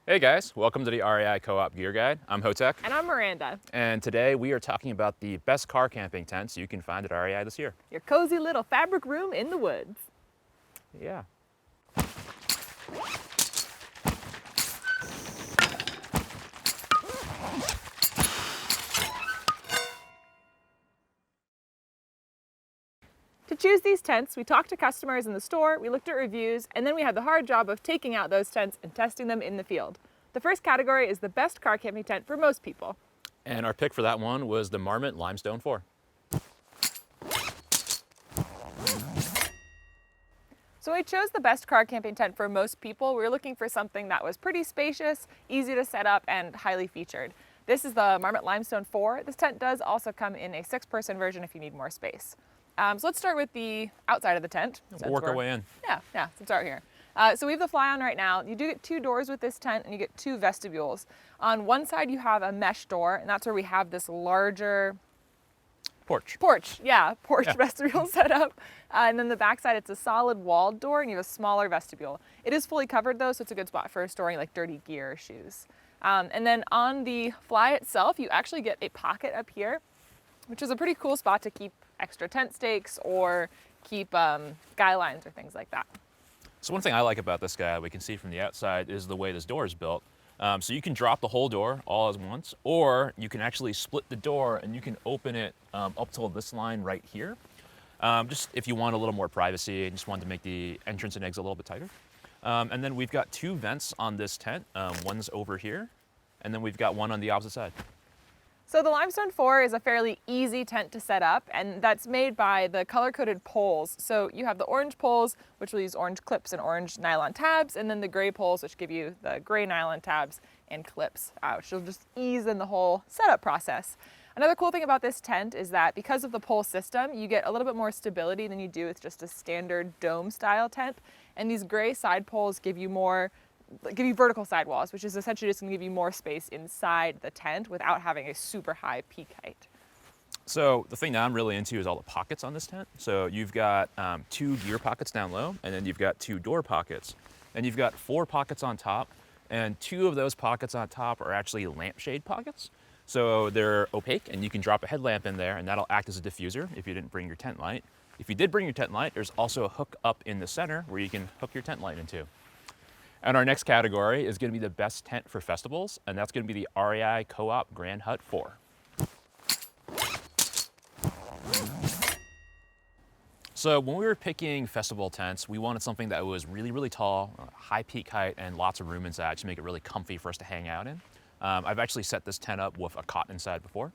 Hey guys, welcome to the REI Co-op Gear Guide. I'm Hotek, And I'm Miranda, and today we are talking about the best car camping tents you can find at REI this year. your cozy little fabric room in the woods. Yeah. To choose these tents, we talked to customers in the store, we looked at reviews, and then we had the hard job of taking out those tents and testing them in the field. The first category is the best car camping tent for most people. And our pick for that one was the Marmot Limestone 4. So we chose the best car camping tent for most people. We were looking for something that was pretty spacious, easy to set up, and highly featured. This is the Marmot Limestone 4. This tent does also come in a 6-person version if you need more space. So let's start with the outside of the tent. We'll work our way in. Yeah, let's start here. So we have the fly on right now. You do get 2 doors with this tent and you get 2 vestibules. On one side you have a mesh door, and that's where we have this larger Porch. porch vestibule set up. And then the back side, it's a solid walled door and you have a smaller vestibule. It is fully covered though, so it's a good spot for storing like dirty gear or shoes. And then on the fly itself, you actually get a pocket up here, which is a pretty cool spot to keep extra tent stakes or keep guy lines or things like that. So one thing I like about this guy, we can see from the outside, is the way this door is built. So you can drop the whole door all at once, or you can actually split the door and you can open it up till this line right here. Just if you want a little more privacy and just want to make the entrance and exit a little bit tighter. And then we've got 2 vents on this tent. One's over here, and then we've got one on the opposite side. So the Limestone 4 is a fairly easy tent to set up, and that's made by the color-coded poles. So you have the orange poles, which will use orange clips and orange nylon tabs, and then the gray poles, which give you the gray nylon tabs and clips, which will just ease in the whole setup process. Another cool thing about this tent is that because of the pole system, you get a little bit more stability than you do with just a standard dome-style tent, and these gray side poles give you vertical sidewalls, which is essentially just going to give you more space inside the tent without having a super high peak height. So the thing that I'm really into is all the pockets on this tent. So you've got 2 gear pockets down low, and then you've got 2 door pockets. And you've got 4 pockets on top, and 2 of those pockets on top are actually lampshade pockets. So they're opaque, and you can drop a headlamp in there, and that'll act as a diffuser if you didn't bring your tent light. If you did bring your tent light, there's also a hook up in the center where you can hook your tent light into. And our next category is going to be the best tent for festivals, and that's going to be the REI Co-op Grand Hut 4. So when we were picking festival tents, we wanted something that was really, really tall, high peak height, and lots of room inside to make it really comfy for us to hang out in. I've actually set this tent up with a cot inside before.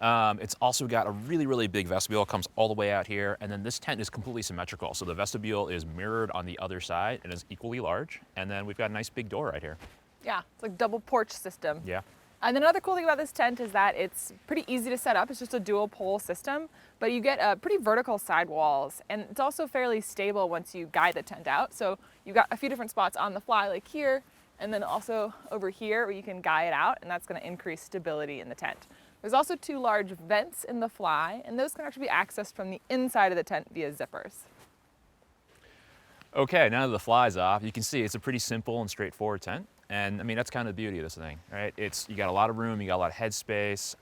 It's also got a really, really big vestibule. It comes all the way out here, and then this tent is completely symmetrical. So the vestibule is mirrored on the other side and is equally large. And then we've got a nice big door right here. Yeah, it's like double porch system. Yeah. And then another cool thing about this tent is that it's pretty easy to set up. It's just a dual pole system, but you get pretty vertical sidewalls, and it's also fairly stable once you guide the tent out. So you've got a few different spots on the fly, like here, and then also over here where you can guy it out, and that's going to increase stability in the tent. There's also 2 large vents in the fly, and those can actually be accessed from the inside of the tent via zippers. Okay, now that the fly's off, you can see it's a pretty simple and straightforward tent. And I mean, that's kind of the beauty of this thing, right? You got a lot of room, you got a lot of headspace.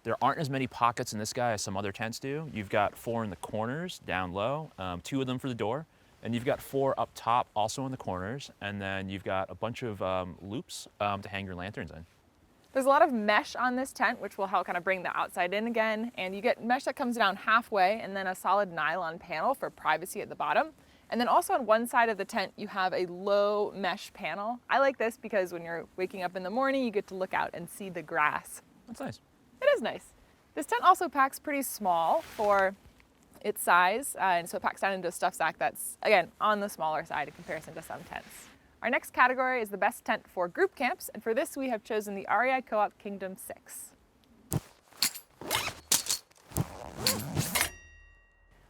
There aren't as many pockets in this guy as some other tents do. You've got 4 in the corners, down low, 2 of them for the door. And you've got 4 up top, also in the corners. And then you've got a bunch of loops to hang your lanterns in. There's a lot of mesh on this tent, which will help kind of bring the outside in again. And you get mesh that comes down halfway, and then a solid nylon panel for privacy at the bottom. And then also on one side of the tent, you have a low mesh panel. I like this because when you're waking up in the morning, you get to look out and see the grass. That's nice. It is nice. This tent also packs pretty small for its size, and so it packs down into a stuff sack that's, again, on the smaller side in comparison to some tents. Our next category is the best tent for group camps, and for this we have chosen the REI Co-op Kingdom 6.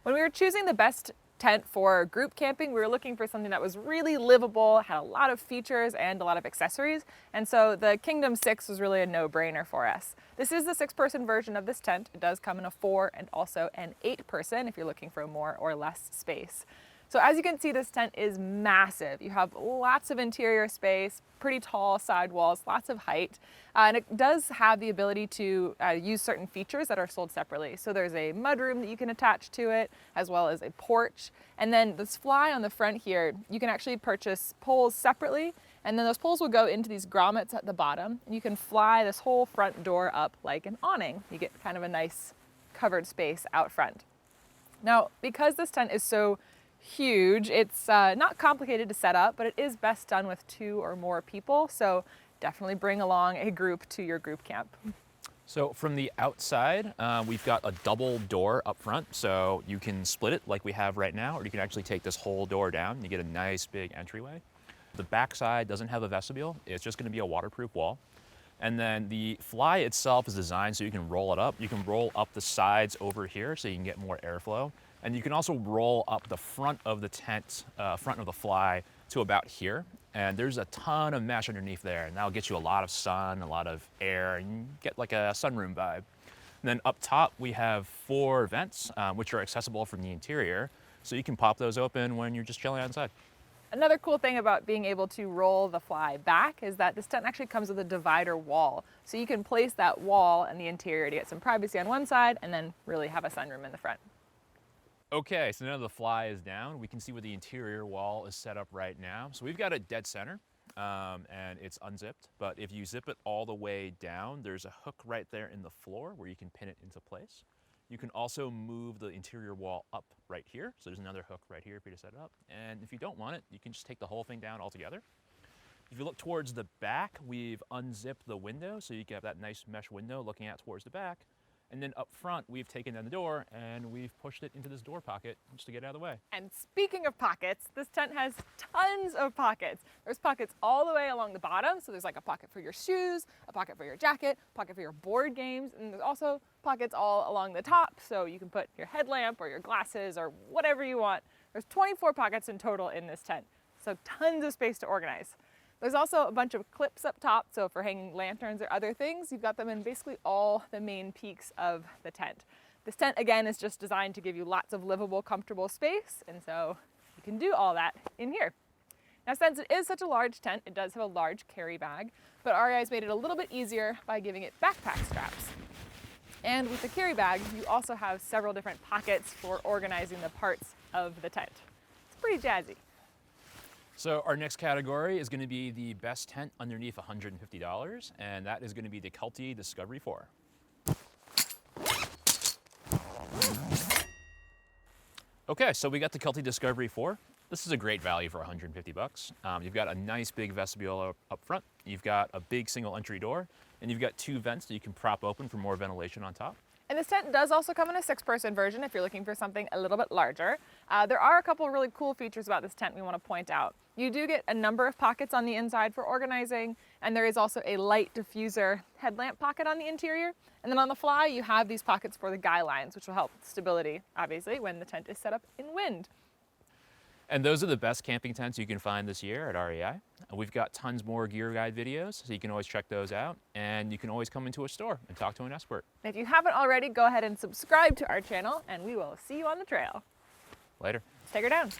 When we were choosing the best tent for group camping, we were looking for something that was really livable, had a lot of features and a lot of accessories, and so the Kingdom 6 was really a no-brainer for us. This is the 6-person version of this tent. It does come in a 4 and also an 8-person if you're looking for more or less space. So as you can see, this tent is massive. You have lots of interior space, pretty tall side walls, lots of height, and it does have the ability to use certain features that are sold separately. So there's a mudroom that you can attach to it, as well as a porch. And then this fly on the front here, you can actually purchase poles separately, and then those poles will go into these grommets at the bottom, and you can fly this whole front door up like an awning. You get kind of a nice covered space out front. Now, because this tent is so huge, it's not complicated to set up, but it is best done with 2 or more people. So definitely bring along a group to your group camp. So from the outside, we've got a double door up front, so you can split it like we have right now, or you can actually take this whole door down and you get a nice big entryway. The back side doesn't have a vestibule. It's just going to be a waterproof wall. And then the fly itself is designed so you can roll it up. You can roll up the sides over here so you can get more airflow. And you can also roll up the front of the tent, front of the fly to about here. And there's a ton of mesh underneath there, and that'll get you a lot of sun, a lot of air, and you get like a sunroom vibe. And then up top, we have 4 vents, which are accessible from the interior. So you can pop those open when you're just chilling outside. Another cool thing about being able to roll the fly back is that this tent actually comes with a divider wall. So you can place that wall in the interior to get some privacy on one side and then really have a sunroom in the front. Okay, so now the fly is down. We can see where the interior wall is set up right now. So we've got it dead center, and it's unzipped. But if you zip it all the way down, there's a hook right there in the floor where you can pin it into place. You can also move the interior wall up right here. So there's another hook right here for you to set it up. And if you don't want it, you can just take the whole thing down altogether. If you look towards the back, we've unzipped the window so you can have that nice mesh window looking out towards the back. And then up front, we've taken down the door and we've pushed it into this door pocket just to get it out of the way. And speaking of pockets, this tent has tons of pockets. There's pockets all the way along the bottom. So there's like a pocket for your shoes, a pocket for your jacket, a pocket for your board games. And there's also pockets all along the top. So you can put your headlamp or your glasses or whatever you want. There's 24 pockets in total in this tent. So tons of space to organize. There's also a bunch of clips up top, so for hanging lanterns or other things, you've got them in basically all the main peaks of the tent. This tent, again, is just designed to give you lots of livable, comfortable space, and so you can do all that in here. Now, since it is such a large tent, it does have a large carry bag, but REI has made it a little bit easier by giving it backpack straps. And with the carry bag, you also have several different pockets for organizing the parts of the tent. It's pretty jazzy. So our next category is going to be the best tent underneath $150, and that is going to be the Kelty Discovery 4. Okay, so we got the Kelty Discovery 4. This is a great value for 150 bucks. You've got a nice big vestibule up front. You've got a big single entry door, and you've got 2 vents that you can prop open for more ventilation on top. And this tent does also come in a 6-person version if you're looking for something a little bit larger. There are a couple really cool features about this tent we want to point out. You do get a number of pockets on the inside for organizing, and there is also a light diffuser headlamp pocket on the interior. And then on the fly, you have these pockets for the guy lines, which will help with stability, obviously, when the tent is set up in wind. And those are the best camping tents you can find this year at REI. We've got tons more gear guide videos, so you can always check those out. And you can always come into a store and talk to an expert. If you haven't already, go ahead and subscribe to our channel, and we will see you on the trail. Later. Let's take her down.